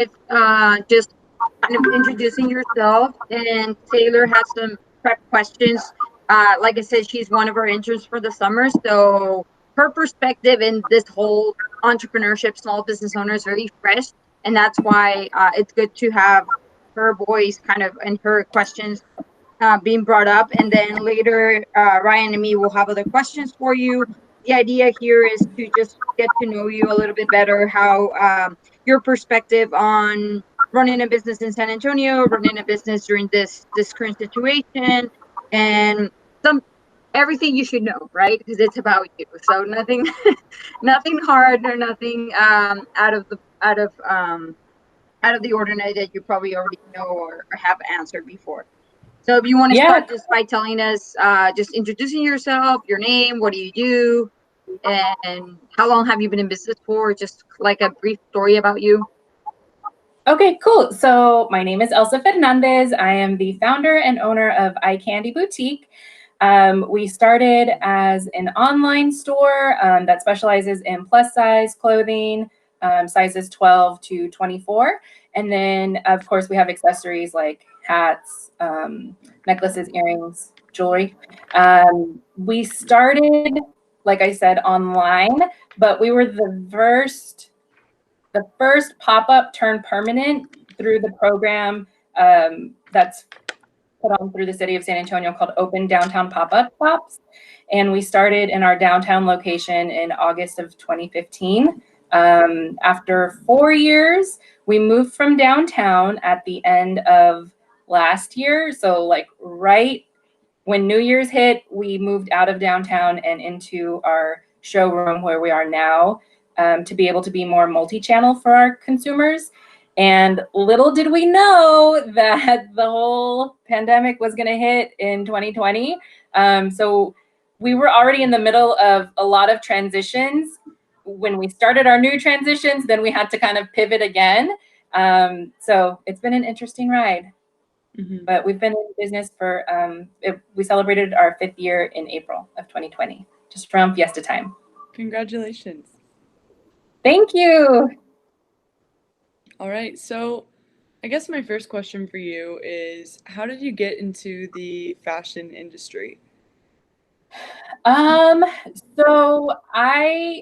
It's just kind of introducing yourself, and Taylor has some prep questions. Like I said, she's one of our interns for the summer, so her perspective in this whole entrepreneurship, small business owner is very fresh, and that's why it's good to have her voice kind of and her questions being brought up. And then later, Ryan and me will have other questions for you. The idea here is to just get to know you a little bit better, how your perspective on running a business in San Antonio, running a business during this current situation, and some everything you should know, right? Because it's about you. So nothing, nothing hard or nothing out of the ordinary that you probably already know or have answered before. So if you want to Yeah, start just by telling us, just introducing yourself, your name, what do you do, and how long have you been in business for? Just like a brief story about you. okay, cool. So my name is Elsa Fernandez. I am the founder and owner of Eye Candy Boutique. We started as an online store that specializes in plus size clothing, sizes 12 to 24. And then, of course, we have accessories like hats, necklaces, earrings, jewelry. We started, like I said, online, but we were the first pop-up turned permanent through the program that's put on through the city of San Antonio called Open Downtown Pop-Up Shops. And we started in our downtown location in August of 2015. After 4 years, we moved from downtown at the end of last year. So like right when New Year's hit, we moved out of downtown and into our showroom where we are now, to be able to be more multi-channel for our consumers. And little did we know that the whole pandemic was going to hit in 2020. So we were already in the middle of a lot of transitions. When we started our new transitions, then we had to kind of pivot again. So it's been an interesting ride. Mm-hmm. But we've been in business for, we celebrated our 5th year in April of 2020, just from Fiesta time. Congratulations. Thank you. All right, so I guess my first question for you is, how did you get into the fashion industry? Um, so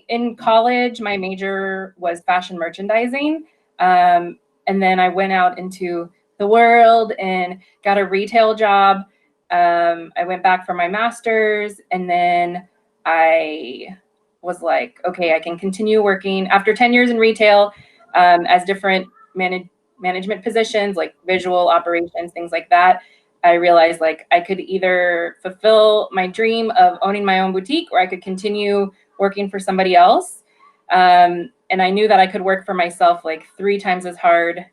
in college, my major was fashion merchandising. And then I went out into the world and got a retail job. I went back for my master's, and then I was like, okay, I can continue working after 10 years in retail, as different management positions, like visual operations, things like that. I realized like I could either fulfill my dream of owning my own boutique, or I could continue working for somebody else. And I knew that I could work for myself like 3 times as hard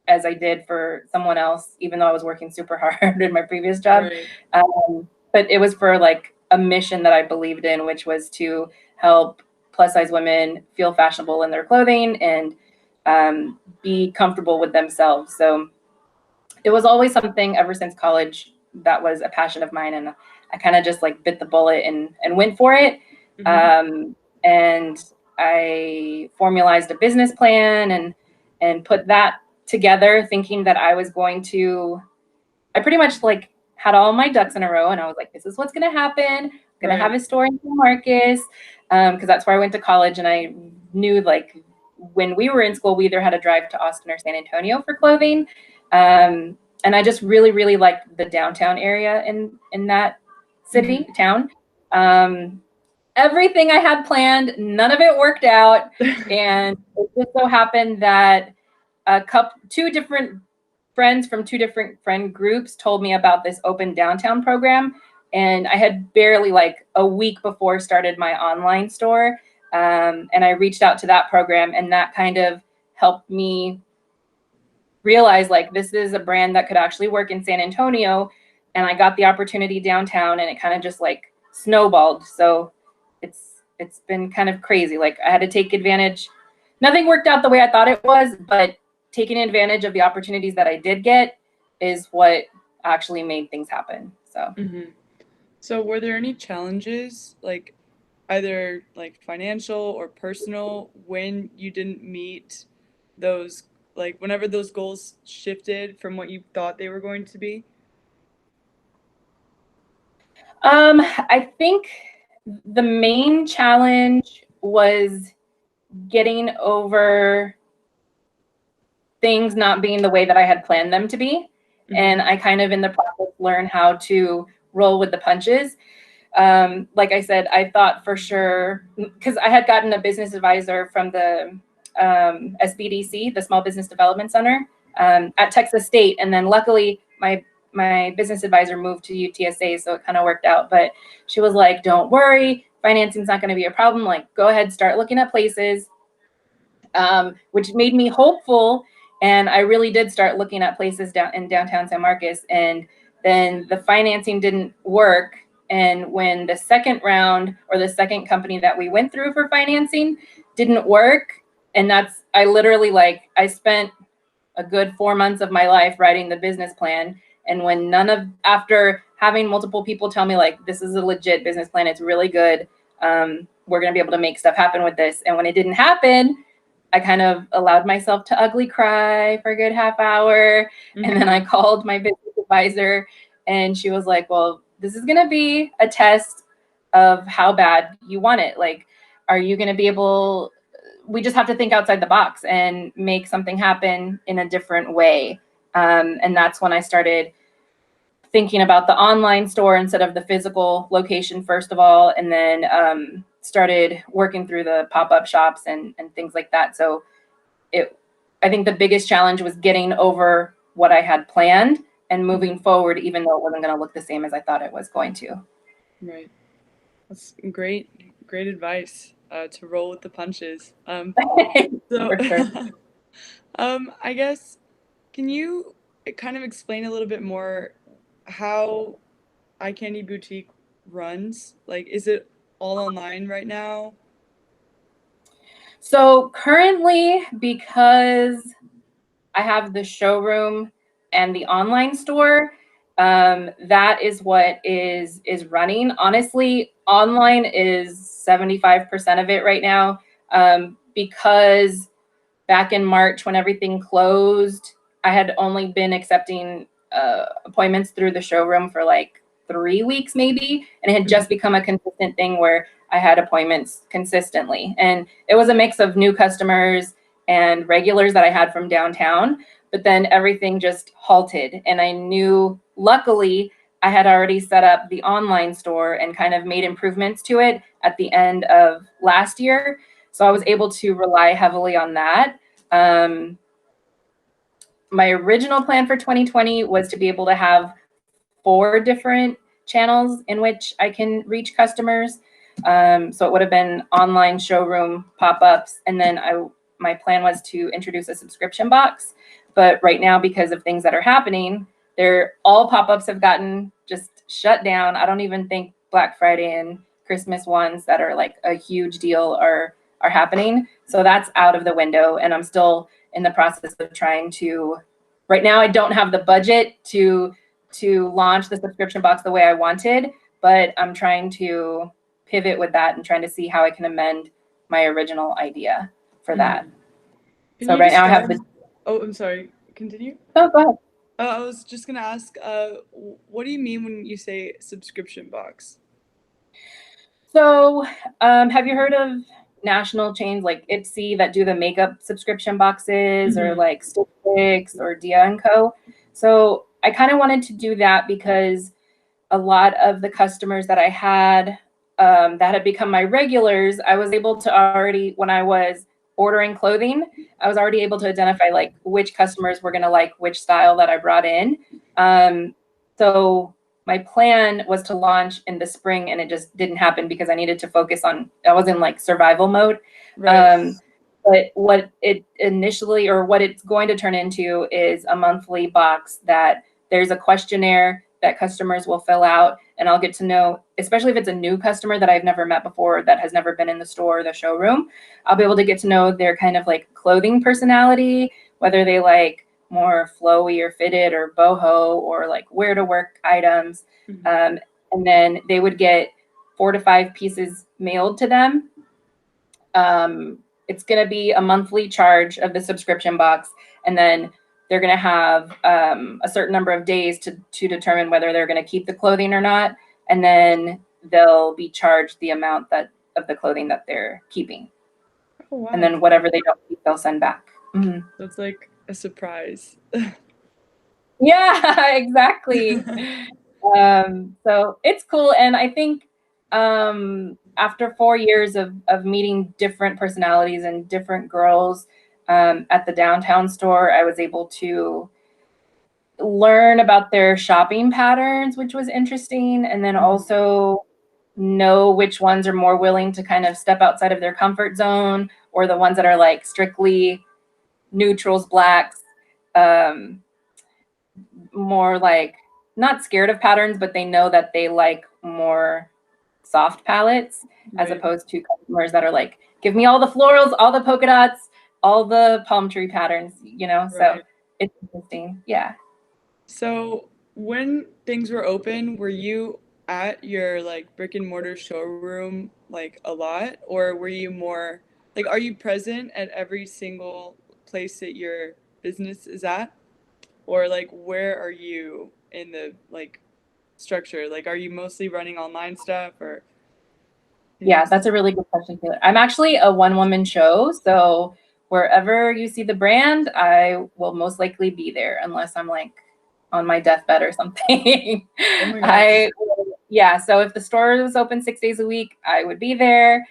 as I did for someone else, even though I was working super hard in my previous job. Right. But it was for like a mission that I believed in, which was to help plus size women feel fashionable in their clothing and be comfortable with themselves. So it was always something ever since college that was a passion of mine, and I kind of just like bit the bullet and went for it. Mm-hmm. And I formalized a business plan and put that together, thinking that I was going to. I pretty much like had all my ducks in a row, and I was like, "This is what's going to happen. I'm going to have a store in San Marcos, because that's where I went to college, and I knew like when we were in school, we either had to drive to Austin or San Antonio for clothing. And I just really, really liked the downtown area in that city, town. Everything I had planned, none of it worked out. And it just so happened that two different friends from 2 different friend groups told me about this open downtown program. And I had barely like a week before started my online store. And I reached out to that program, and that kind of helped me realize like this is a brand that could actually work in San Antonio. And I got the opportunity downtown, and it kind of just like snowballed. So it's been kind of crazy. Like I had to take advantage. Nothing worked out the way I thought it was, but taking advantage of the opportunities that I did get is what actually made things happen. So So were there any challenges, like either like financial or personal, when you didn't meet those like whenever those goals shifted from what you thought they were going to be? I think the main challenge was getting over things not being the way that I had planned them to be. And I kind of in the process learned how to roll with the punches. Like I said, I thought for sure, because I had gotten a business advisor from the SBDC, the Small Business Development Center, at Texas State. And then luckily my business advisor moved to UTSA, so it kind of worked out. But she was like, don't worry, financing's not going to be a problem. Like, go ahead, start looking at places, which made me hopeful. And I really did start looking at places down in downtown San Marcos. And then the financing didn't work. And when the second round, or the second company that we went through for financing didn't work, and I literally, like, I spent a good 4 months of my life writing the business plan. And when after having multiple people tell me, like, this is a legit business plan, it's really good, we're going to be able to make stuff happen with this. And when it didn't happen, I kind of allowed myself to ugly cry for a good half hour. And then I called my business advisor, and she was like, well, this is going to be a test of how bad you want it. Like, are you going to be able, we just have to think outside the box and make something happen in a different way. And that's when I started thinking about the online store instead of the physical location, first of all, and then started working through the pop-up shops and things like that. So I think the biggest challenge was getting over what I had planned and moving forward, even though it wasn't going to look the same as I thought it was going to. Right. That's great advice, to roll with the punches. For sure. I guess, can you kind of explain a little bit more how Eye Candy Boutique runs? Like, is it all online right now? So currently, because I have the showroom and the online store, that is what is running. Honestly, online is 75% of it right now, because back in March when everything closed, I had only been accepting appointments through the showroom for like 3 weeks maybe, and it had just become a consistent thing where I had appointments consistently. And it was a mix of new customers and regulars that I had from downtown, but then everything just halted. And I knew, luckily, I had already set up the online store and kind of made improvements to it at the end of last year. So I was able to rely heavily on that. My original plan for 2020 was to be able to have 4 different channels in which I can reach customers. So it would have been online, showroom, pop-ups, and then my plan was to introduce a subscription box. But right now, because of things that are happening, all pop-ups have gotten just shut down. I don't even think Black Friday and Christmas ones that are like a huge deal are happening. So that's out of the window, and I'm still in the process of trying to, right now I don't have the budget to launch the subscription box the way I wanted, but I'm trying to pivot with that and trying to see how I can amend my original idea for that. So right now I have Oh, I'm sorry. Continue. Oh, go ahead. I was just gonna ask, what do you mean when you say subscription box? So, have you heard of national chains like Ipsy that do the makeup subscription boxes, or like Stitch Fix or Dia & Co? So I kind of wanted to do that because a lot of the customers that I had, that had become my regulars, I was able to already, when I was ordering clothing, I was already able to identify like which customers were going to like which style that I brought in. So my plan was to launch in the spring, and it just didn't happen because I needed to focus on, I was in like survival mode. Right. But what it initially, or what it's going to turn into, is a monthly box that there's a questionnaire that customers will fill out, and I'll get to know, especially if it's a new customer that I've never met before, that has never been in the store or the showroom, I'll be able to get to know their kind of like clothing personality, whether they like more flowy or fitted or boho or like wear to work items. And then they would get 4 to 5 pieces mailed to them. It's going to be a monthly charge of the subscription box. and then they're going to have a certain number of days to determine whether they're going to keep the clothing or not, and then they'll be charged the amount of the clothing that they're keeping. Oh, wow. And then whatever they don't keep, they'll send back. Mm-hmm. So it's like a surprise. Yeah, exactly. So it's cool. And I think after 4 years of meeting different personalities and different girls at the downtown store, I was able to learn about their shopping patterns, which was interesting. And then also know which ones are more willing to kind of step outside of their comfort zone, or the ones that are like strictly neutrals, blacks, more like not scared of patterns, but they know that they like more soft palettes, as Right. opposed to customers that are like, give me all the florals, all the polka dots, all the palm tree patterns, you know? So Right. it's interesting. Yeah. So when things were open, were you at your like brick and mortar showroom like a lot, or were you more like, are you present at every single place that your business is at? Or like where are you in the like structure? Like are you mostly running online stuff or Yeah, that's a really good question, Taylor. I'm actually a one-woman show, so wherever you see the brand, I will most likely be there, unless I'm like on my deathbed or something. Oh my gosh. Yeah, so if the store is open 6 days a week, I would be there.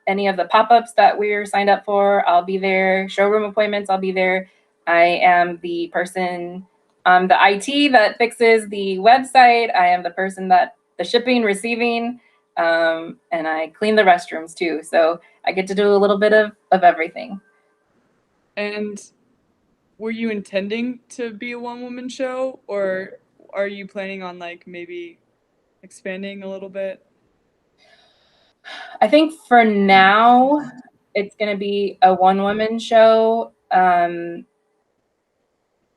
Any of the pop-ups that we're signed up for, I'll be there. Showroom appointments, I'll be there. I am the person, the IT that fixes the website. I am the person that the shipping, receiving, and I clean the restrooms too. So I get to do a little bit of everything. And were you intending to be a one-woman show, or are you planning on like maybe expanding a little bit? I think for now, it's going to be a one-woman show.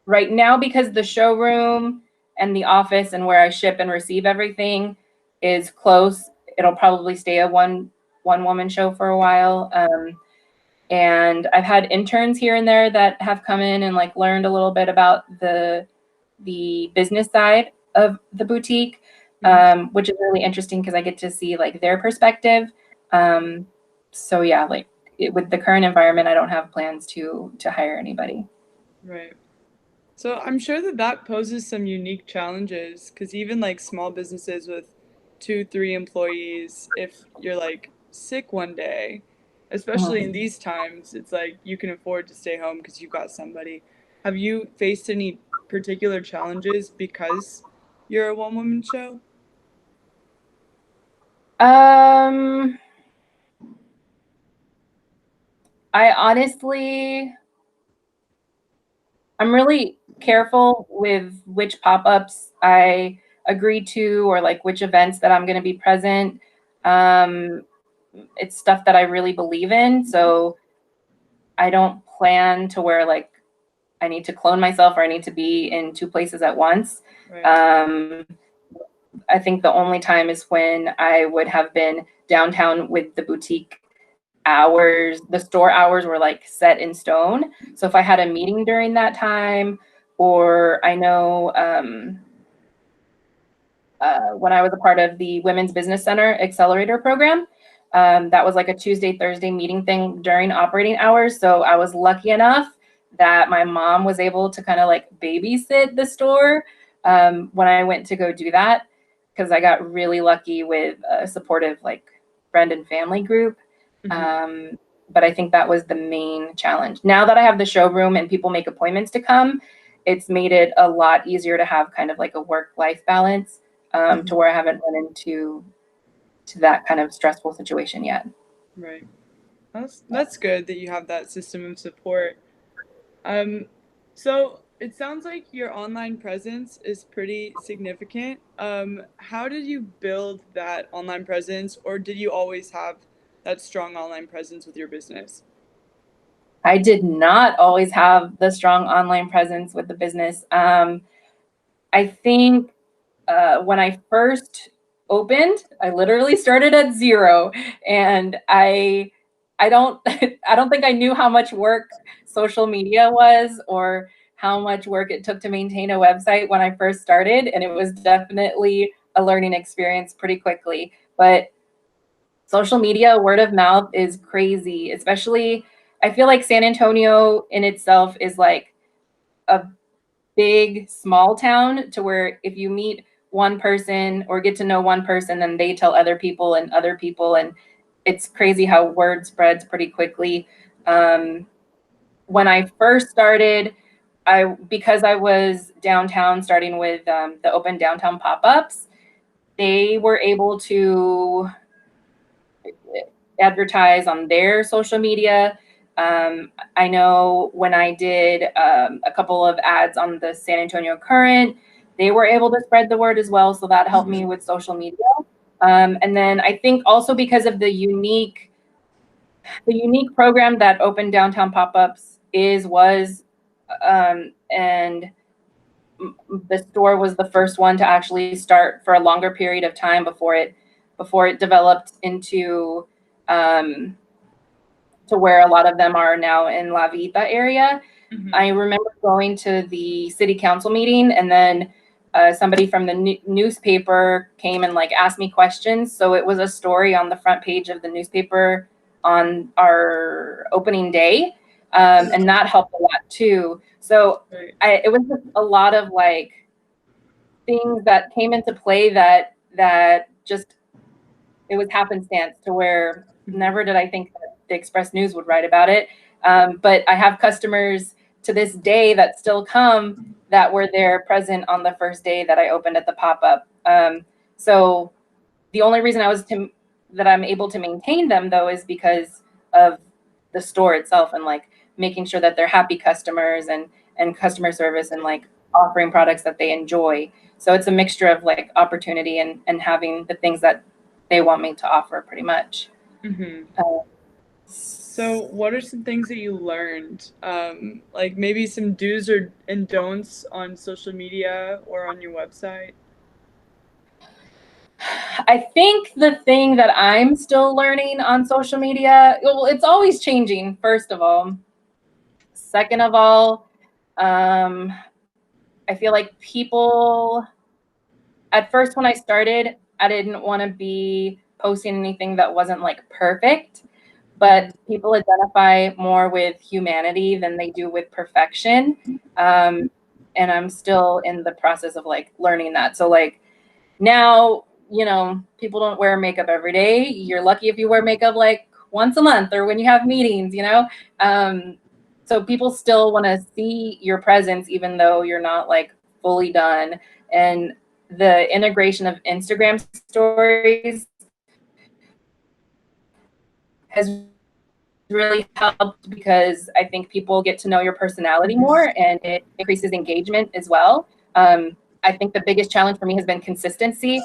Right now, because the showroom and the office and where I ship and receive everything is close, it'll probably stay a one-woman show for a while. And I've had interns here and there that have come in and like learned a little bit about the business side of the boutique, which is really interesting because I get to see like their perspective. So yeah, like with the current environment, I don't have plans to hire anybody. Right. So I'm sure that that poses some unique challenges, because even like small businesses with 2, 3 employees, if you're like sick one day, especially in these times, it's like you can afford to stay home because you've got somebody. Have you faced any particular challenges because you're a one-woman show? I honestly, I'm really careful with which pop-ups I agree to, or like which events that I'm going to be present. It's stuff that I really believe in, so I don't plan to where like I need to clone myself or I need to be in 2 places at once. Right. I think the only time is when I would have been downtown with the boutique hours. The store hours were like set in stone. So if I had a meeting during that time, or I know when I was a part of the Women's Business Center Accelerator program, that was like a Tuesday, Thursday meeting thing during operating hours. So I was lucky enough that my mom was able to kind of like babysit the store when I went to go do that, because I got really lucky with a supportive like friend and family group. But I think that was the main challenge. Now that I have the showroom and people make appointments to come, it's made it a lot easier to have kind of like a work-life balance, to where I haven't run into that kind of stressful situation yet. Right. That's good that you have that system of support. So it sounds like your online presence is pretty significant. How did you build that online presence, or did you always have that strong online presence with your business? I did not always have the strong online presence with the business. I think when I first opened, I literally started at 0, and I don't I don't think I knew how much work social media was or how much work it took to maintain a website when I first started. And it was definitely a learning experience pretty quickly. But social media, word of mouth is crazy, especially I feel like San Antonio in itself is like a big small town to where if you meet one person or get to know one person, then they tell other people, and it's crazy how word spreads pretty quickly. When I first started, because I was downtown starting with the open downtown pop-ups, they were able to advertise on their social media. I know when I did a couple of ads on the San Antonio Current, they were able to spread the word as well. So that helped me with social media. And then I think also because of the unique program that Open Downtown Pop-Ups was, and the store was the first one to actually start for a longer period of time before it developed into to where a lot of them are now in La Vita area. Mhm. I remember going to the city council meeting, and then somebody from the newspaper came and like asked me questions. So it was a story on the front page of the newspaper on our opening day, and that helped a lot too. So Right. it was just a lot of like things that came into play that just it was happenstance to where never did I think that the Express News would write about it. But I have customers to this day that still come that were there present on the first day that I opened at the pop-up. So the only reason that I'm able to maintain them though is because of the store itself and like making sure that they're happy customers and customer service and like offering products that they enjoy. So it's a mixture of like opportunity and having the things that they want me to offer pretty much. Mhm. So, what are some things that you learned? Like maybe some do's and don'ts on social media or on your website? I think the thing that I'm still learning on social media, well, it's always changing, first of all. Second of all, I feel like people, at first when I started, I didn't want to be posting anything that wasn't like perfect, but people identify more with humanity than they do with perfection. And I'm still in the process of like learning that. So like now, people don't wear makeup every day. You're lucky if you wear makeup like once a month or when you have meetings, so people still want to see your presence even though you're not like fully done. And the integration of Instagram stories has really helped because I think people get to know your personality more and it increases engagement as well. I think the biggest challenge for me has been consistency.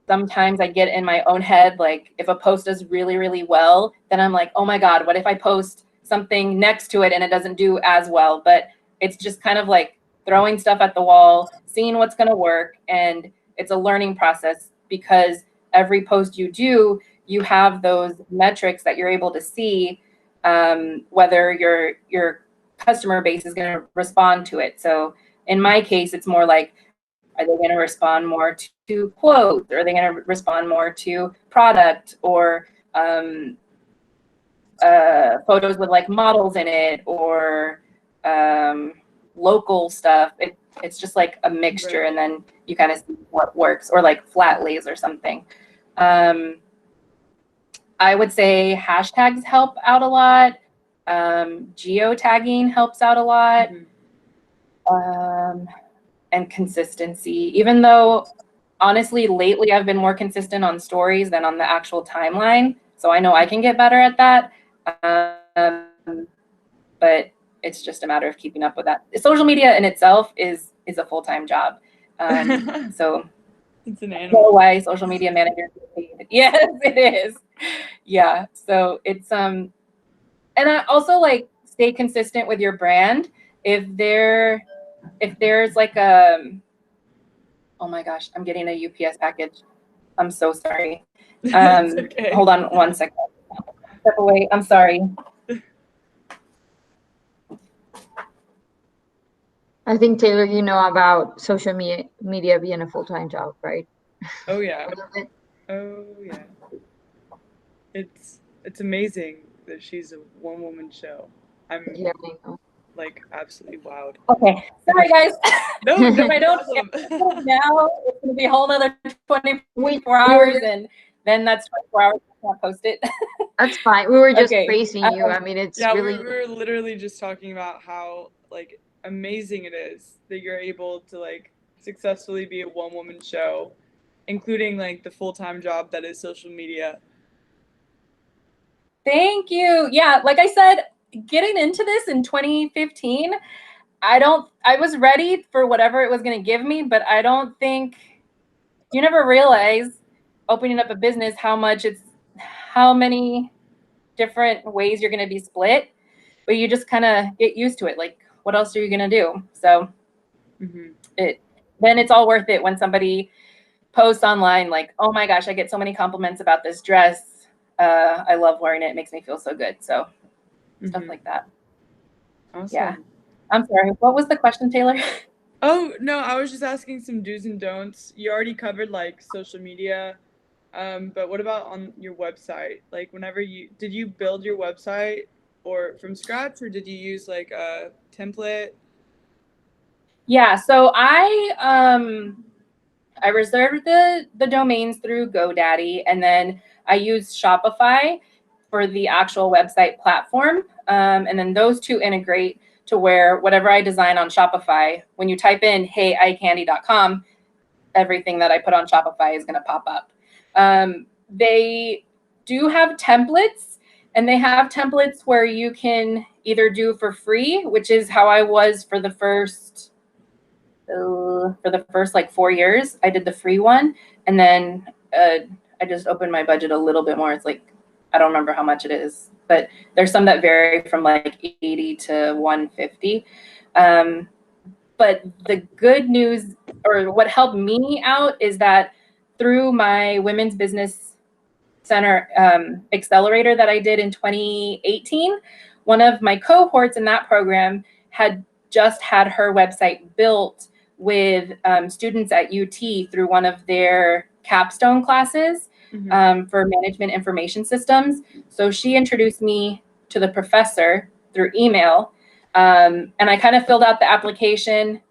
Sometimes I get in my own head, like if a post does really, really well, then I'm like, oh my God, what if I post something next to it and it doesn't do as well? But it's just kind of like throwing stuff at the wall, seeing what's going to work. And it's a learning process because every post you do, you have those metrics that you're able to see, whether your customer base is going to respond to it. So in my case, it's more like, are they going to respond more to quotes? Are they going to respond more to product or photos with like models in it or local stuff? It's just like a mixture, Right. and then you kind of see what works, or like flat lays or something. I would say hashtags help out a lot. Geotagging helps out a lot. And consistency, even though honestly lately I've been more consistent on stories than on the actual timeline, so I know I can get better at that. But it's just a matter of keeping up with that. Social media in itself is a full-time job. So It's an I don't know animal. why social media managers get paid. Yes, it is. Yeah, so it's and I also like stay consistent with your brand. If there's like oh my gosh, I'm getting a UPS package. I'm so sorry. It's okay. Hold on one second. Step away. I'm sorry. I think, Taylor, you know about social media being a full-time job, right? Oh yeah. Oh yeah. It's amazing that she's a one-woman show. I'm Yeah, I know. like absolutely wowed. Okay, sorry guys. No, no If I don't problem. now, it's gonna be a whole nother 24 We hours, were, and then that's 24 hours I can't post it. that's fine. We were just Okay. praising you. I mean, it's Yeah, really, we were literally just talking about how like amazing it is that you're able to like successfully be a one-woman show, including like the full-time job that is social media. Thank you. Yeah, like I said, getting into this in 2015, I was ready for whatever it was going to give me, but I don't think you never realize opening up a business how many different ways you're going to be split, but you just kind of get used to it. Like, what else are you going to do? So then it's all worth it when somebody posts online like, oh my gosh, I get so many compliments about this dress. I love wearing it. It makes me feel so good. So stuff like that. Awesome. Yeah. I'm sorry. What was the question, Taylor? Oh, no, I was just asking some do's and don'ts. You already covered like social media, but what about on your website? Like did you build your website or from scratch, or did you use like a template? Yeah, so I reserved the domains through GoDaddy, and then I used Shopify for the actual website platform. And then those two integrate to where whatever I design on Shopify, when you type in heyeyecandi.com, everything that I put on Shopify is going to pop up. They do have templates, and they have templates where you can either do for free, which is how I was for the first like 4 years. I did the free one, and then I just opened my budget a little bit more. It's like, I don't remember how much it is, but there's some that vary from like 80 to 150. But the good news, or what helped me out, is that through my Women's Business Center accelerator that I did in 2018, one of my cohorts in that program had just had her website built with students at UT through one of their capstone classes for management information systems. So she introduced me to the professor through email. And I kind of filled out the application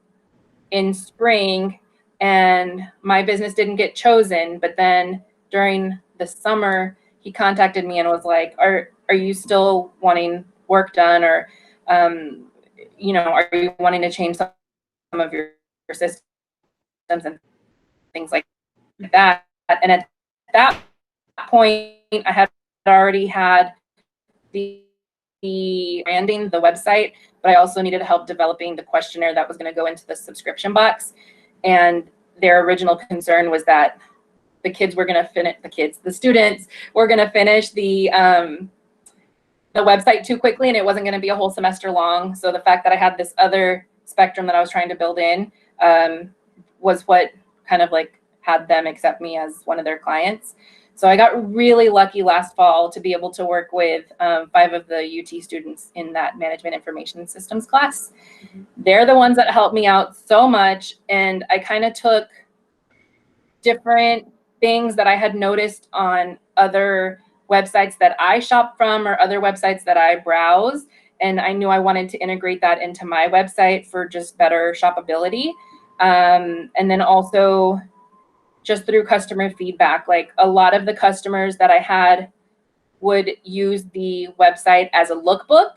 in spring, and my business didn't get chosen. But then during the summer, he contacted me and was like, are you still wanting work done? Or, are you wanting to change some of your systems and things like that? And at that point, I had already had the branding, the website, but I also needed help developing the questionnaire that was going to go into the subscription box. And their original concern was that the students were going to finish the website too quickly, and it wasn't going to be a whole semester long. So the fact that I had this other spectrum that I was trying to build in was what kind of like had them accept me as one of their clients. So I got really lucky last fall to be able to work with 5 of the UT students in that management information systems class. They're the ones that helped me out so much. And I kind of took different things that I had noticed on other websites that I shop from or other websites that I browse. And I knew I wanted to integrate that into my website for just better shoppability. And then also just through customer feedback, like a lot of the customers that I had would use the website as a lookbook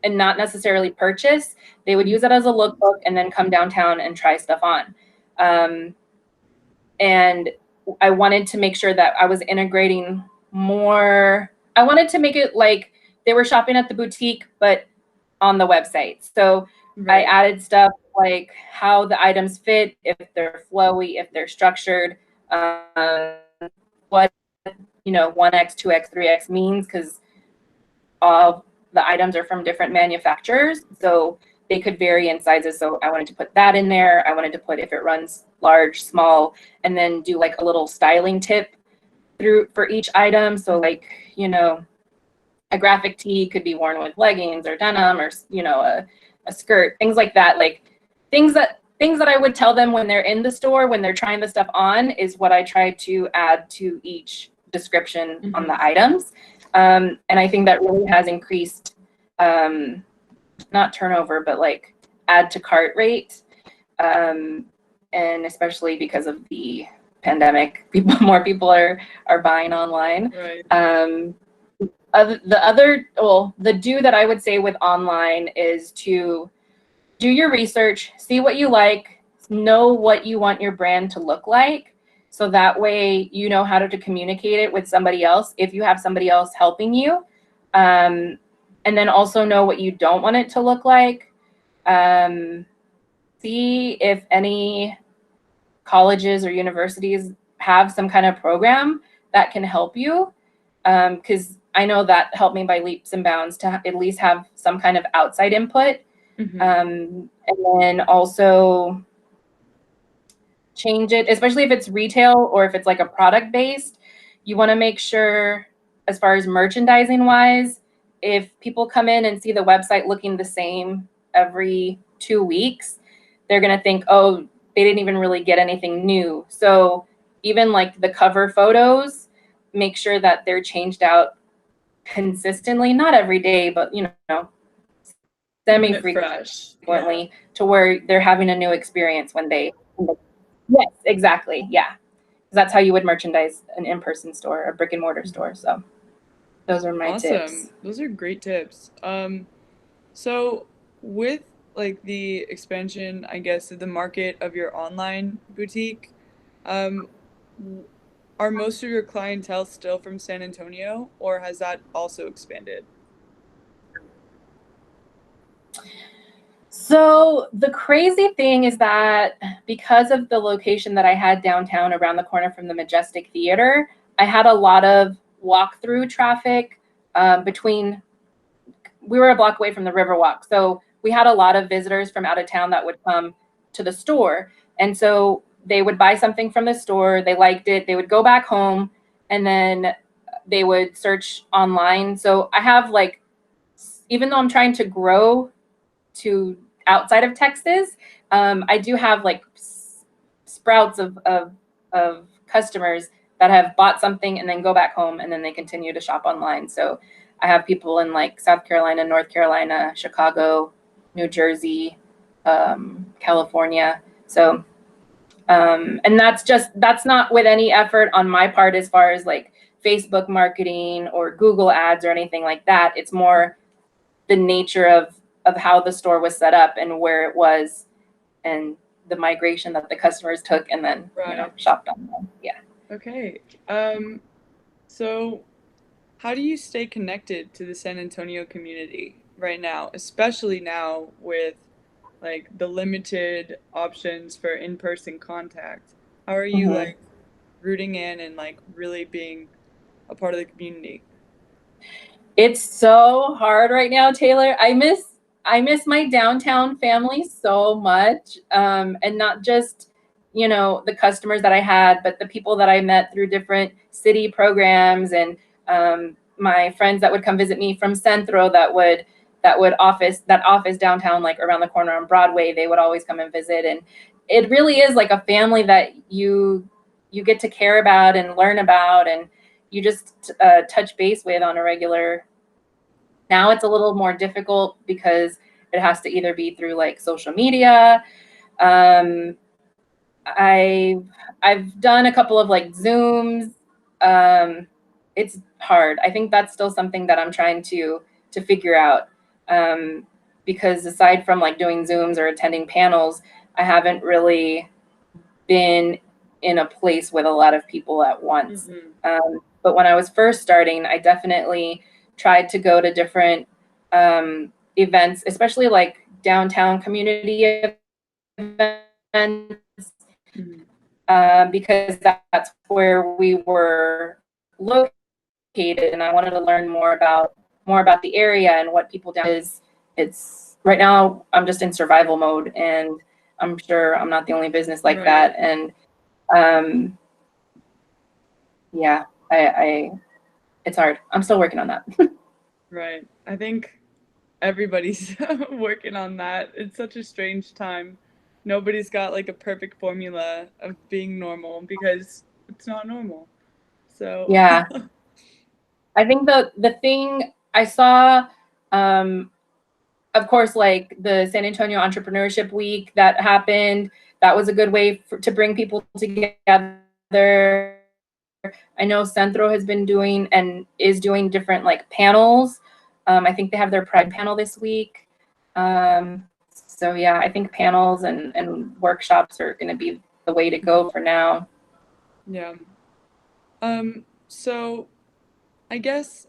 and not necessarily purchase. They would use it as a lookbook and then come downtown and try stuff on. And I wanted to make sure that I was integrating more. I wanted to make it like they were shopping at the boutique, but on the website. So I added stuff like how the items fit, if they're flowy, if they're structured, what 1X, 2X, 3X means, because all the items are from different manufacturers, so they could vary in sizes. So I wanted to put that in there. I wanted to put if it runs large, small, and then do like a little styling tip for each item. So like, a graphic tee could be worn with leggings or denim, or a skirt, things like that. Like things that I would tell them when they're in the store, when they're trying the stuff on, is what I try to add to each description on the items. And I think that really has increased, not turnover, but like add to cart rate. And especially because of the pandemic, more people are buying online. Right. The do that I would say with online is to do your research, see what you like, know what you want your brand to look like. So that way you know how to communicate it with somebody else if you have somebody else helping you. And then also know what you don't want it to look like. See if any colleges or universities have some kind of program that can help you. Because I know that helped me by leaps and bounds to at least have some kind of outside input. And then also change it, especially if it's retail or if it's like a product based. You want to make sure, as far as merchandising wise, if people come in and see the website looking the same every 2 weeks, they're going to think, oh, they didn't even really get anything new. So even like the cover photos, make sure that they're changed out consistently, not every day, but semi-frequently, to where they're having a new experience when they. Yes, exactly. Yeah, that's how you would merchandise an in-person store, a brick and mortar store. So those are my tips. Those are great tips. So with like the expansion, I guess, of the market of your online boutique, are most of your clientele still from San Antonio, or has that also expanded? So the crazy thing is that because of the location that I had downtown around the corner from the Majestic Theater, I had a lot of walk-through traffic we were a block away from the Riverwalk. So we had a lot of visitors from out of town that would come to the store. And so they would buy something from the store, they liked it, they would go back home, and then they would search online. So I have like, even though I'm trying to grow to outside of Texas, I do have like sprouts of customers that have bought something and then go back home and then they continue to shop online. So I have people in like South Carolina, North Carolina, Chicago, New Jersey, California. So, and that's not with any effort on my part as far as like Facebook marketing or Google ads or anything like that. It's more the nature of how the store was set up and where it was and the migration that the customers took and then shopped online. Yeah. Okay. So how do you stay connected to the San Antonio community right now, especially now with like the limited options for in-person contact? How are you like rooting in and like really being a part of the community? It's so hard right now, Taylor. I miss my downtown family so much. And not just, the customers that I had, but the people that I met through different city programs and my friends that would come visit me from Centro that would office downtown, like around the corner on Broadway. They would always come and visit. And it really is like a family that you get to care about and learn about, and you just touch base with on a regular. Now it's a little more difficult because it has to either be through like social media. I've done a couple of like Zooms. It's hard. I think that's still something that I'm trying to figure out. Because aside from like doing Zooms or attending panels, I haven't really been in a place with a lot of people at once. But when I was first starting, I definitely tried to go to different events, especially like downtown community events, because that's where we were located, and I wanted to learn more about the area and what people down is. It's right now I'm just in survival mode, and I'm sure I'm not the only business like that. And yeah, I it's hard. I'm still working on that. Right. I think everybody's working on that. It's such a strange time nobody's got like a perfect formula of being normal because it's not normal. So Yeah. I think the thing I saw, of course, like the San Antonio Entrepreneurship Week that happened, that was a good way to bring people together. I know Centro has been doing and is doing different like panels. I think they have their Pride panel this week. So yeah, I think panels and workshops are going to be the way to go for now. yeah. So I guess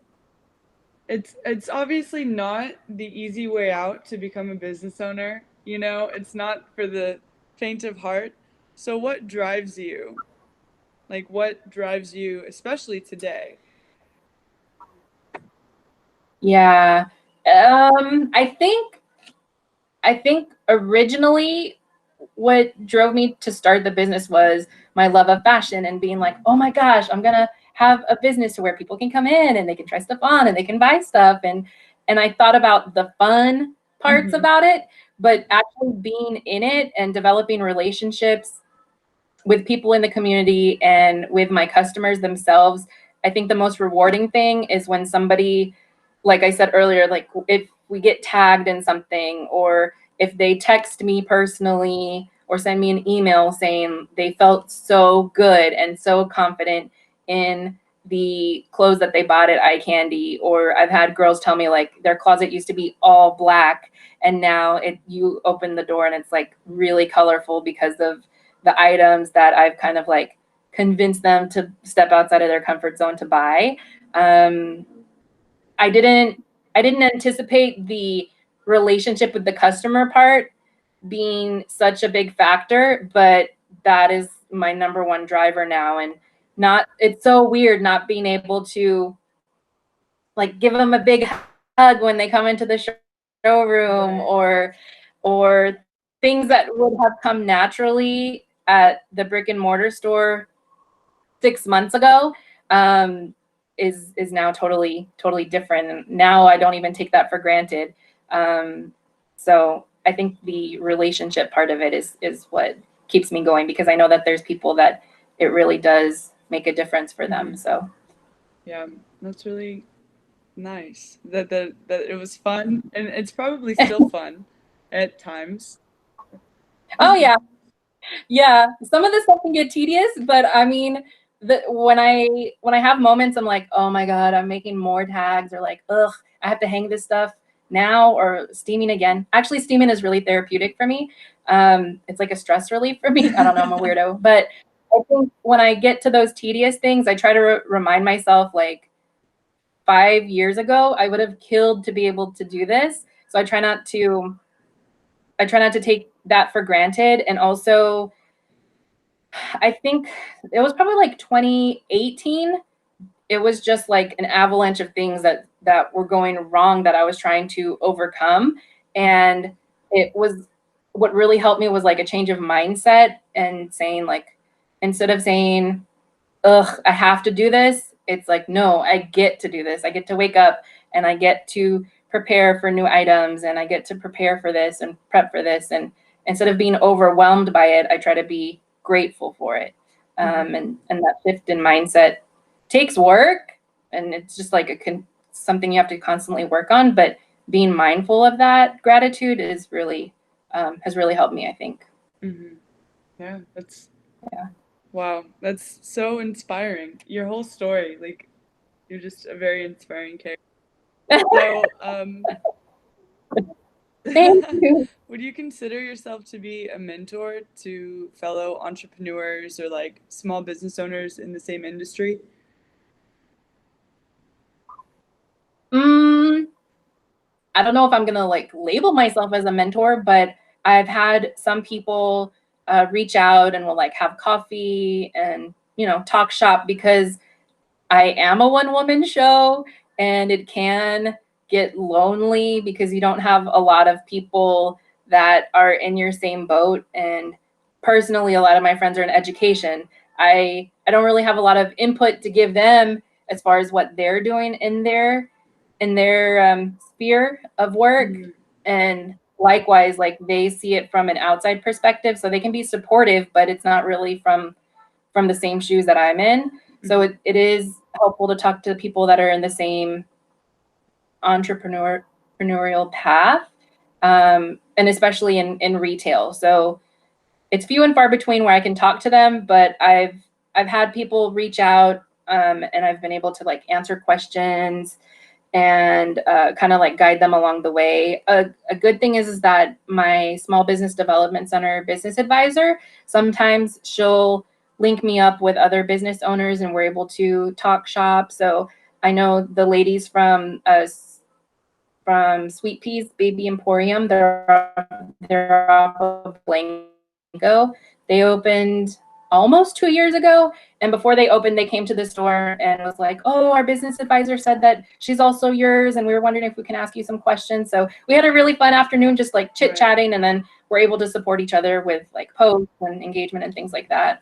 it's obviously not the easy way out to become a business owner. You know, it's not for the faint of heart. So what drives you? Like what drives you especially today? Yeah. I think originally what drove me to start the business was my love of fashion and being like, oh my gosh, I'm gonna have a business where people can come in and they can try stuff on and they can buy stuff. And I thought about the fun parts about it, but actually being in it and developing relationships with people in the community and with my customers themselves, I think the most rewarding thing is when somebody, like I said earlier, like if we get tagged in something, or if they text me personally or send me an email saying they felt so good and so confident in the clothes that they bought at Eye Candy. Or I've had girls tell me like their closet used to be all black and now you open the door and it's like really colorful because of the items that I've kind of like convinced them to step outside of their comfort zone to buy. I didn't anticipate the relationship with the customer part being such a big factor, but that is my number one driver now. And it's so weird not being able to like give them a big hug when they come into the showroom, Right. or things that would have come naturally at the brick and mortar store 6 months ago, is now totally different. And now I don't even take that for granted. So I think the relationship part of it is what keeps me going, because I know that there's people that it really does make a difference for them. So Yeah, that's really nice. That it was fun, and it's probably still fun at times. oh yeah, some of the stuff can get tedious, but I mean, when I have moments, I'm like, oh my god, I'm making more tags, or like, ugh, I have to hang this stuff now, or steaming again. Actually, steaming is really therapeutic for me. It's like a stress relief for me. I don't know, I'm a weirdo, but I think when I get to those tedious things, I try to remind myself, like 5 years ago, I would have killed to be able to do this. So I try not to take that for granted, and also I think it was probably like 2018. It was just like an avalanche of things that were going wrong that I was trying to overcome. And it was, what really helped me was like a change of mindset, and saying like, instead of saying, ugh, I have to do this, it's like, no, I get to do this. I get to wake up and I get to prepare for new items, and I get to prepare for this and prep for this. And instead of being overwhelmed by it, I try to be grateful for it. And that shift in mindset takes work, and it's just like something you have to constantly work on. But being mindful of that gratitude is really has really helped me, I think. Yeah, that's Yeah. wow. That's so inspiring. Your whole story, like you're just a very inspiring character. So, Thank you. would you consider yourself to be a mentor to fellow entrepreneurs or like small business owners in the same industry? Mm, I don't know if I'm gonna like label myself as a mentor, but I've had some people reach out and will like have coffee and talk shop, because I am a one-woman show, and it can get lonely because you don't have a lot of people that are in your same boat. And personally, a lot of my friends are in education. I don't really have a lot of input to give them as far as what they're doing in their sphere of work. And likewise, like they see it from an outside perspective, so they can be supportive, but it's not really from the same shoes that I'm in. So it is helpful to talk to people that are in the same entrepreneurial path, and especially in retail. So it's few and far between where I can talk to them, but I've had people reach out, and I've been able to like answer questions and kind of like guide them along the way. A good thing is that my small business development center business advisor, sometimes she'll link me up with other business owners and we're able to talk shop. So I know the ladies from Sweet Peas Baby Emporium, they're off of Blanco. They opened almost 2 years ago. And before they opened, they came to the store and was like, oh, our business advisor said that she's also yours. And we were wondering if we can ask you some questions. So we had a really fun afternoon, just like chit chatting. And then we're able to support each other with like posts and engagement and things like that.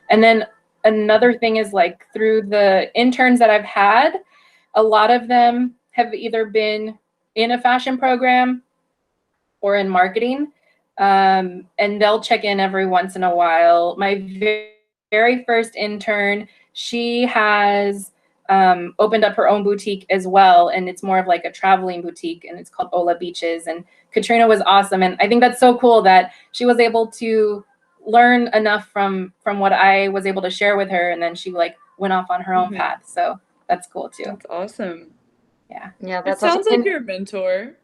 And then another thing is like through the interns that I've had, a lot of them have either been in a fashion program or in marketing. And they'll check in every once in a while. My very first intern, she has opened up her own boutique as well. And it's more of like a traveling boutique, and it's called Ola Beaches. And Katrina was awesome. And I think that's so cool that she was able to learn enough from what I was able to share with her. And then she like went off on her own path. So that's cool too. That's awesome. Yeah. Yeah, It that's sounds awesome. like you're a mentor.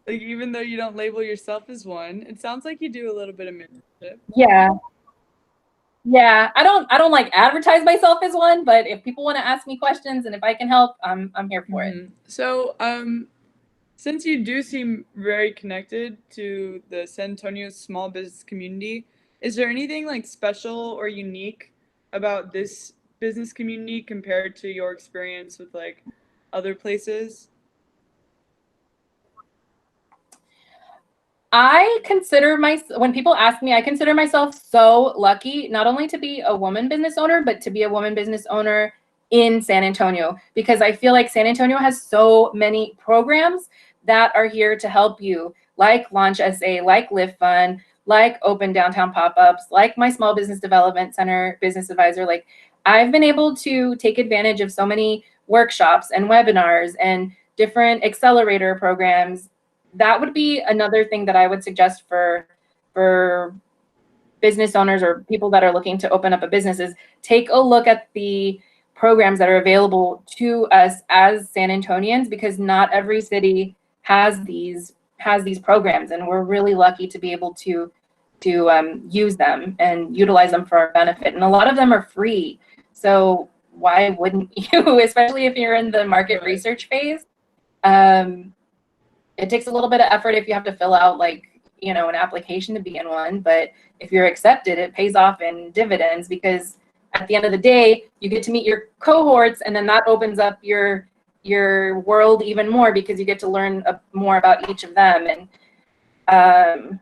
Like, even though you don't label yourself as one, it sounds like you do a little bit of mentorship. Yeah. Yeah. I don't like advertise myself as one, but if people want to ask me questions and if I can help, I'm here for it. So, since you do seem very connected to the San Antonio small business community, is there anything like special or unique about this business community compared to your experience with like other places? When people ask me, I consider myself so lucky, not only to be a woman business owner, but to be a woman business owner in San Antonio, because I feel like San Antonio has so many programs that are here to help you, like Launch SA, like Live Fund, like Open Downtown Pop-Ups, like my Small Business Development Center business advisor. Like I've been able to take advantage of so many workshops and webinars and different accelerator programs. That would be another thing that I would suggest for business owners or people that are looking to open up a business is take a look at the programs that are available to us as San Antonians, because not every city has these programs, and we're really lucky to be able to use them and utilize them for our benefit. And a lot of them are free, so why wouldn't you? Especially if you're in the market research phase. It takes a little bit of effort if you have to fill out like, an application to be in one, but if you're accepted, it pays off in dividends, because at the end of the day, you get to meet your cohorts, and then that opens up your world even more, because you get to learn more about each of them. And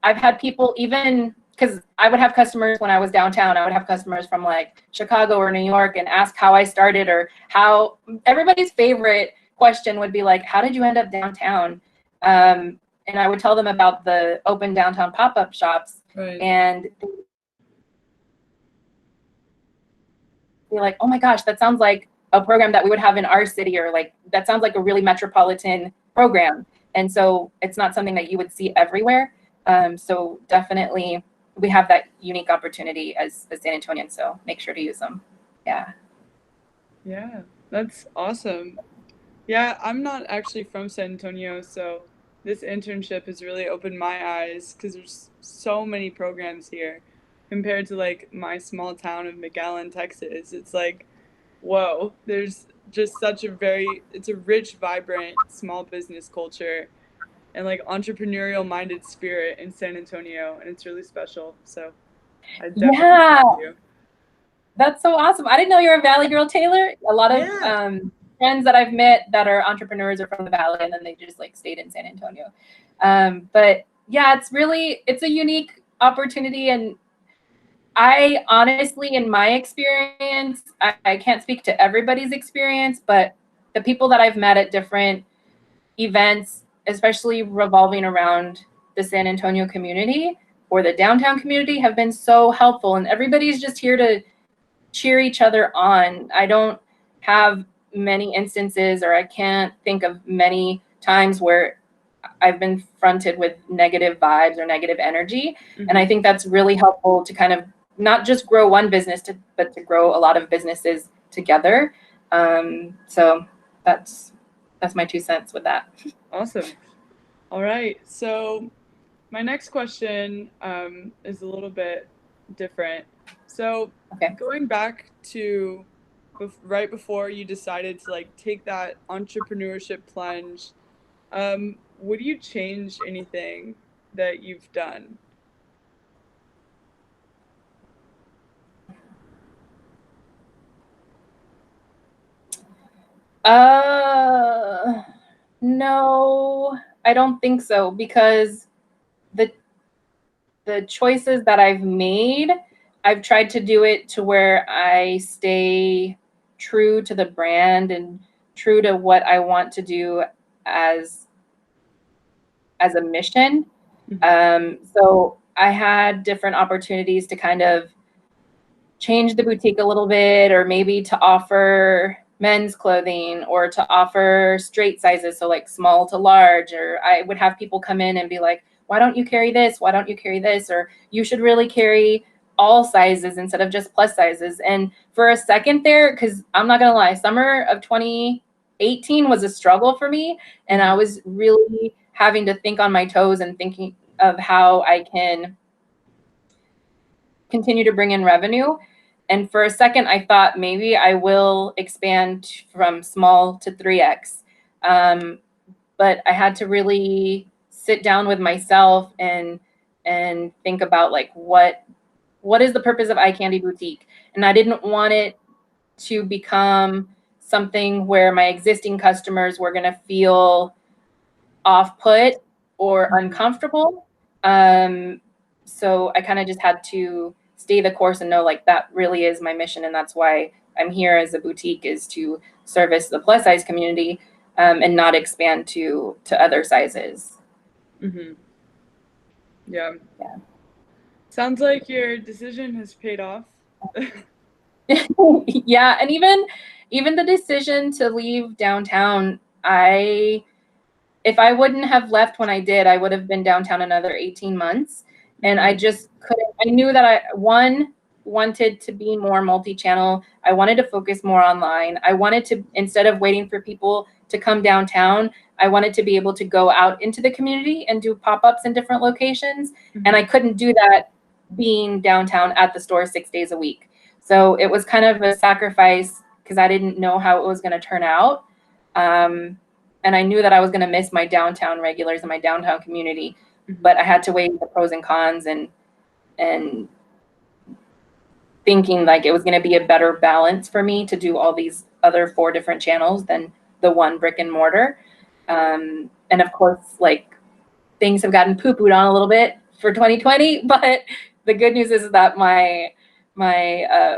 I've had people, even because I would have customers when I was downtown, I would have customers from like Chicago or New York and ask how I started, or how everybody's favorite question would be like, how did you end up downtown? And I would tell them about the Open Downtown Pop-Up shops. Right. And they're like, oh my gosh, that sounds like a program that we would have in our city, or like, that sounds like a really metropolitan program. And so it's not something that you would see everywhere. So definitely we have that unique opportunity as San Antonians, so make sure to use them. Yeah. Yeah, that's awesome. Yeah, I'm not actually from San Antonio, so this internship has really opened my eyes, because there's so many programs here compared to like my small town of McAllen, Texas. It's like, whoa, there's just it's a rich, vibrant small business culture and like entrepreneurial minded spirit in San Antonio, and it's really special. So I definitely thank you. That's so awesome. I didn't know you were a Valley girl, Taylor. A lot of friends that I've met that are entrepreneurs are from the Valley, and then they just like stayed in San Antonio. But yeah, it's a unique opportunity. And I honestly, in my experience, I can't speak to everybody's experience, but the people that I've met at different events especially revolving around the San Antonio community or the downtown community, have been so helpful, and everybody's just here to cheer each other on. I don't have many instances, or I can't think of many times where I've been fronted with negative vibes or negative energy. Mm-hmm. And I think that's really helpful to kind of not just grow one business, but to grow a lot of businesses together. So that's my 2 cents with that. Awesome. All right. So my next question is a little bit different. So going back to right before you decided to like take that entrepreneurship plunge, would you change anything that you've done? No, I don't think so, because the choices that I've made, I've tried to do it to where I stay true to the brand and true to what I want to do as a mission. So I had different opportunities to kind of change the boutique a little bit, or maybe to offer men's clothing, or to offer straight sizes, so like small to large. Or I would have people come in and be like, why don't you carry this? Why don't you carry this? Or you should really carry all sizes instead of just plus sizes. And for a second there, because I'm not gonna lie, summer of 2018 was a struggle for me, and I was really having to think on my toes and thinking of how I can continue to bring in revenue. And for a second, I thought maybe I will expand from small to 3X. But I had to really sit down with myself and think about like, what is the purpose of Eye Candy Boutique? And I didn't want it to become something where my existing customers were going to feel off-put or uncomfortable. So I kind of just had to stay the course and know like that really is my mission, and that's why I'm here as a boutique, is to service the plus size community, and not expand to other sizes. Mm-hmm. Yeah. Sounds like your decision has paid off. Yeah, and even the decision to leave downtown, if I wouldn't have left when I did, I would have been downtown another 18 months. And I just couldn't. I knew that I wanted to be more multi-channel. I wanted to focus more online. I wanted to, instead of waiting for people to come downtown, I wanted to be able to go out into the community and do pop-ups in different locations. And I couldn't do that being downtown at the store 6 days a week. So it was kind of a sacrifice, because I didn't know how it was going to turn out. And I knew that I was going to miss my downtown regulars and my downtown community, but I had to weigh the pros and cons, and thinking like it was going to be a better balance for me to do all these other 4 different channels than the one brick and mortar. And of course, like, things have gotten poo-pooed on a little bit for 2020, but the good news is that my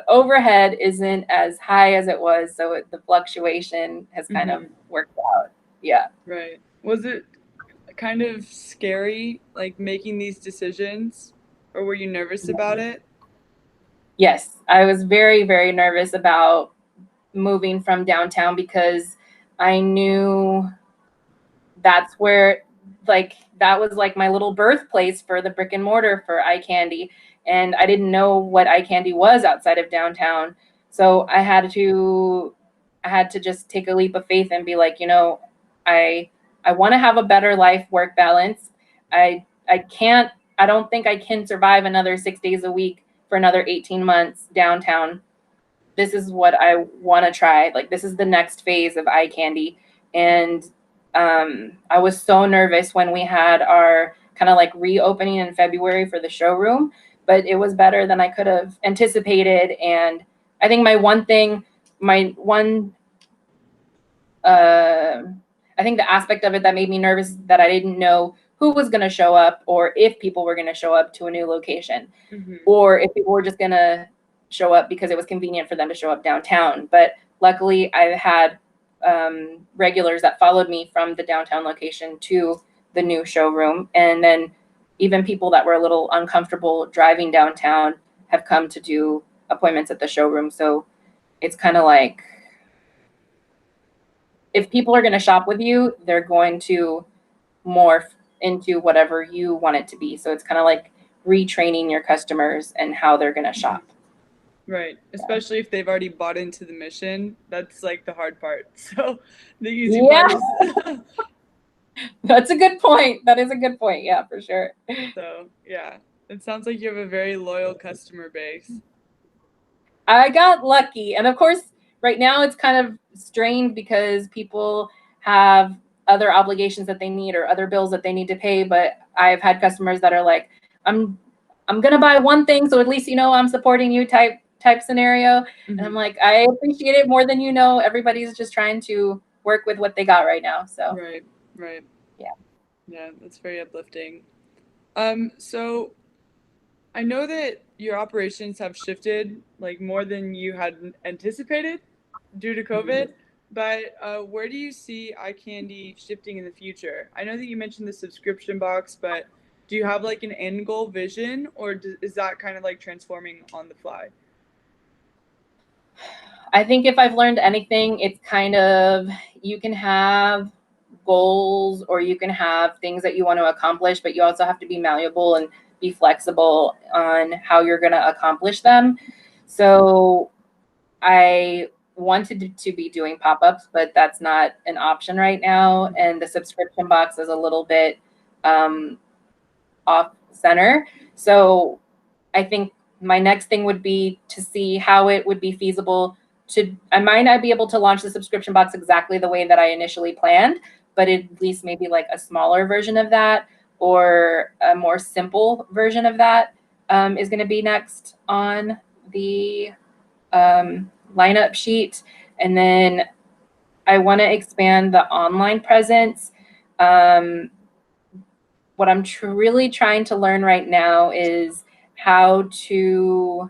overhead isn't as high as it was, so the fluctuation has kind of worked out. Yeah. Right. Was it kind of scary, like, making these decisions, or were you nervous about it? Yes, I was very, very nervous about moving from downtown, because I knew that's where, like, that was like my little birthplace for the brick and mortar for Eye Candy. And I didn't know what Eye Candy was outside of downtown. So I had to just take a leap of faith and be like, you know, I want to have a better life-work balance. I don't think I can survive another 6 days a week for another 18 months downtown. This is what I want to try. Like, this is the next phase of Eye Candy. And I was so nervous when we had our kind of like reopening in February for the showroom, but it was better than I could have anticipated. And I think I think the aspect of it that made me nervous, that I didn't know who was going to show up, or if people were going to show up to a new location, or if people were just going to show up because it was convenient for them to show up downtown. But luckily, I had regulars that followed me from the downtown location to the new showroom. And then even people that were a little uncomfortable driving downtown have come to do appointments at the showroom. So it's kind of like, if people are going to shop with you, they're going to morph into whatever you want it to be. So it's kind of like retraining your customers and how they're going to shop. Right. Especially if they've already bought into the mission. That's like the hard part. So the easy part is That's a good point. That is a good point. Yeah, for sure. so yeah. It sounds like you have a very loyal customer base. I got lucky. And of course, right now it's kind of strained because people have other obligations that they need or other bills that they need to pay. But I've had customers that are like, I'm gonna buy one thing, so at least you know I'm supporting you type scenario. And I'm like, I appreciate it more than you know. Everybody's just trying to work with what they got right now. So Right. Yeah, that's very uplifting. So I know that your operations have shifted like more than you had anticipated due to COVID, but where do you see eye candy shifting in the future? I know that you mentioned the subscription box, but do you have like an end goal vision, or is that kind of like transforming on the fly? I think if I've learned anything, it's kind of, you can have goals or you can have things that you want to accomplish, but you also have to be malleable and be flexible on how you're going to accomplish them. So I wanted to be doing pop-ups, but that's not an option right now. And the subscription box is a little bit off center. So I think my next thing would be to see how it would be feasible to, I might not be able to launch the subscription box exactly the way that I initially planned, but at least maybe like a smaller version of that or a more simple version of that is going to be next on the lineup sheet. And then I want to expand the online presence. What I'm really trying to learn right now is how to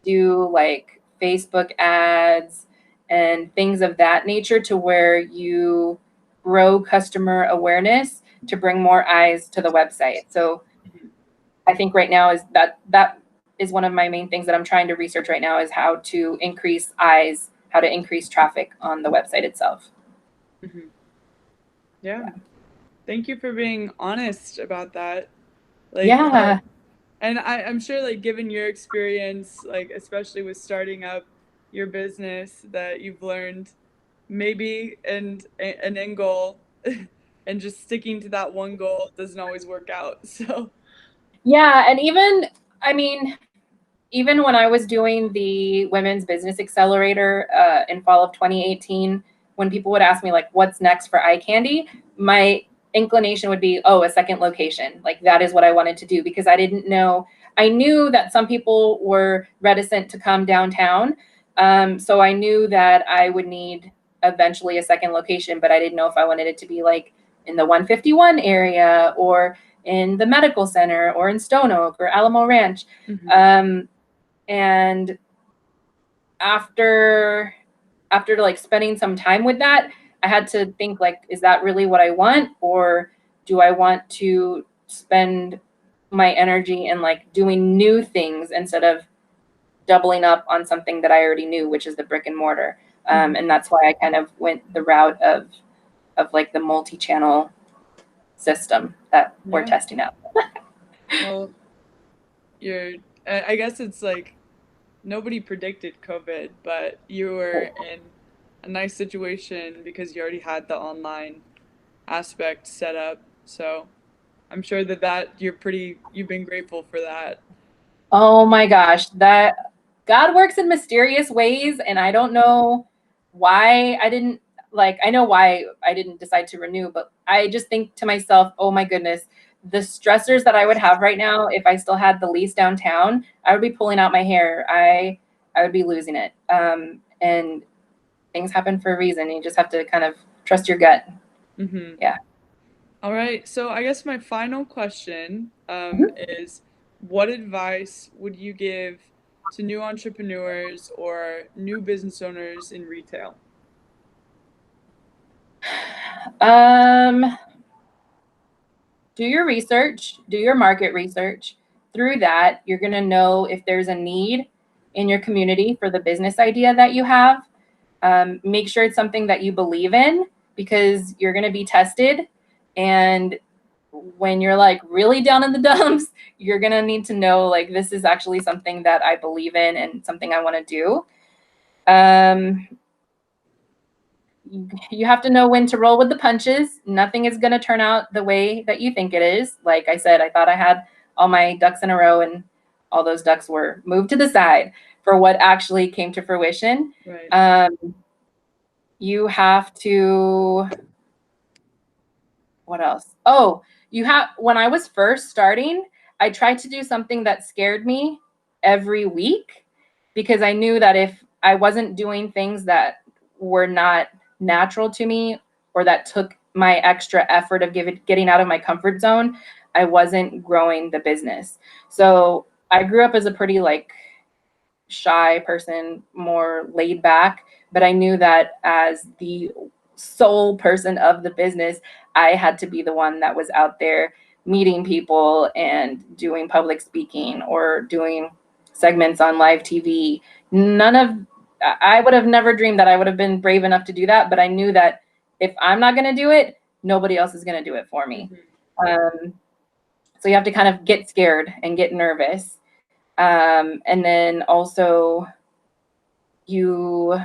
do like Facebook ads and things of that nature to where you grow customer awareness to bring more eyes to the website. So I think right now is that is one of my main things that I'm trying to research right now is how to increase eyes, how to increase traffic on the website itself. Yeah. Thank you for being honest about that. Like, yeah. And I'm sure, like, given your experience, like, especially with starting up your business, that you've learned maybe an end goal and just sticking to that one goal doesn't always work out. So, yeah. And even, I mean, even when I was doing the Women's Business Accelerator in fall of 2018, when people would ask me, like, what's next for eye candy, my inclination would be, oh, a second location. Like, that is what I wanted to do because I didn't know. I knew that some people were reticent to come downtown. So I knew that I would need eventually a second location, but I didn't know if I wanted it to be like in the 151 area or in the medical center or in Stone Oak or Alamo Ranch. And after like spending some time with that, I had to think like, is that really what I want? Or do I want to spend my energy in like doing new things instead of doubling up on something that I already knew, which is the brick and mortar. And that's why I kind of went the route of like the multi-channel system that we're testing out. Well, I guess it's like nobody predicted COVID, but you were in a nice situation because you already had the online aspect set up. So I'm sure that you've been grateful for that. Oh my gosh, that God works in mysterious ways, and I don't know why I didn't I know why I didn't decide to renew, but I just think to myself, oh my goodness, the stressors that I would have right now if I still had the lease downtown, I would be pulling out my hair. I would be losing it. And things happen for a reason. You just have to kind of trust your gut. Yeah. All right. So I guess my final question is, what advice would you give to new entrepreneurs or new business owners in retail? Do your research, do your market research. Through that, you're going to know if there's a need in your community for the business idea that you have. Make sure it's something that you believe in, because you're going to be tested. And when you're like really down in the dumps, you're going to need to know, like, this is actually something that I believe in and something I want to do. You have to know when to roll with the punches. Nothing is going to turn out the way that you think it is. Like I said, I thought I had all my ducks in a row, and all those ducks were moved to the side for what actually came to fruition. Right. You have to, what else? Oh, when I was first starting, I tried to do something that scared me every week, because I knew that if I wasn't doing things that were not natural to me, or that took my extra effort of getting out of my comfort zone, I wasn't growing the business. So I grew up as a pretty shy person, more laid back, but I knew that as the sole person of the business, I had to be the one that was out there meeting people and doing public speaking or doing segments on live TV. I would have never dreamed that I would have been brave enough to do that, but I knew that if I'm not going to do it, nobody else is going to do it for me. So you have to kind of get scared and get nervous. And then also you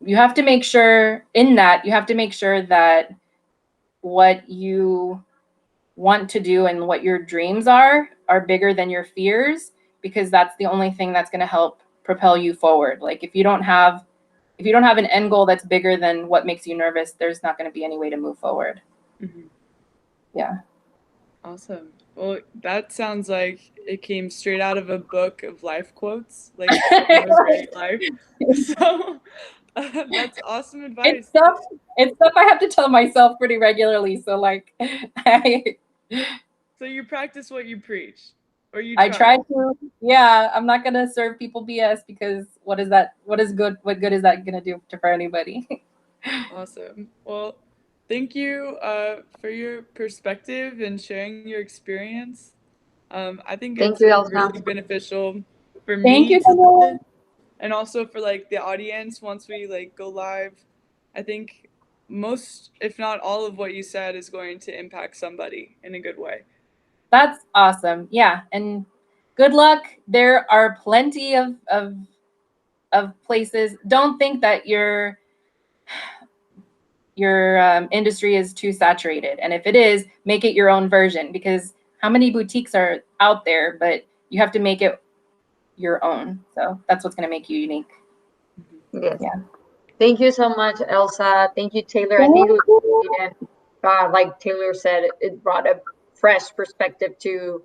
have to make sure that what you want to do and what your dreams are bigger than your fears, because that's the only thing that's going to help propel you forward. Like if you don't have an end goal that's bigger than what makes you nervous, there's not going to be any way to move forward. Mm-hmm. Yeah. Awesome. Well, that sounds like it came straight out of a book of life quotes, like Have a Great Life. So that's awesome advice. It's stuff I have to tell myself pretty regularly. So So you practice what you preach, or you I try to. Yeah, I'm not gonna serve people BS, because what is that? What good is that gonna do for anybody? Awesome. Well, thank you for your perspective and sharing your experience. I think Thank it's you, been Elsa. really beneficial for Thank me you, to listen, and also for the audience once we go live. I think most, if not all, of what you said is going to impact somebody in a good way. That's awesome. Yeah, and good luck. There are plenty of places. Don't think that your industry is too saturated, and if it is, make it your own version, because how many boutiques are out there? But you have to make it your own. So that's what's going to make you unique. Yes. Yeah. Thank you so much, Elsa. Thank you, Taylor. I think it was, and like Taylor said, it brought a fresh perspective to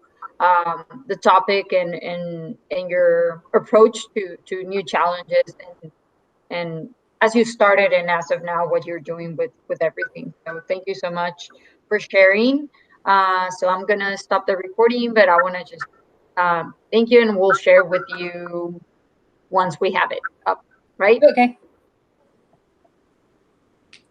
the topic and your approach to new challenges and as you started and as of now what you're doing with everything. So thank you so much for sharing. So I'm gonna stop the recording, but I want to just thank you, and we'll share with you once we have it up. Right? Okay.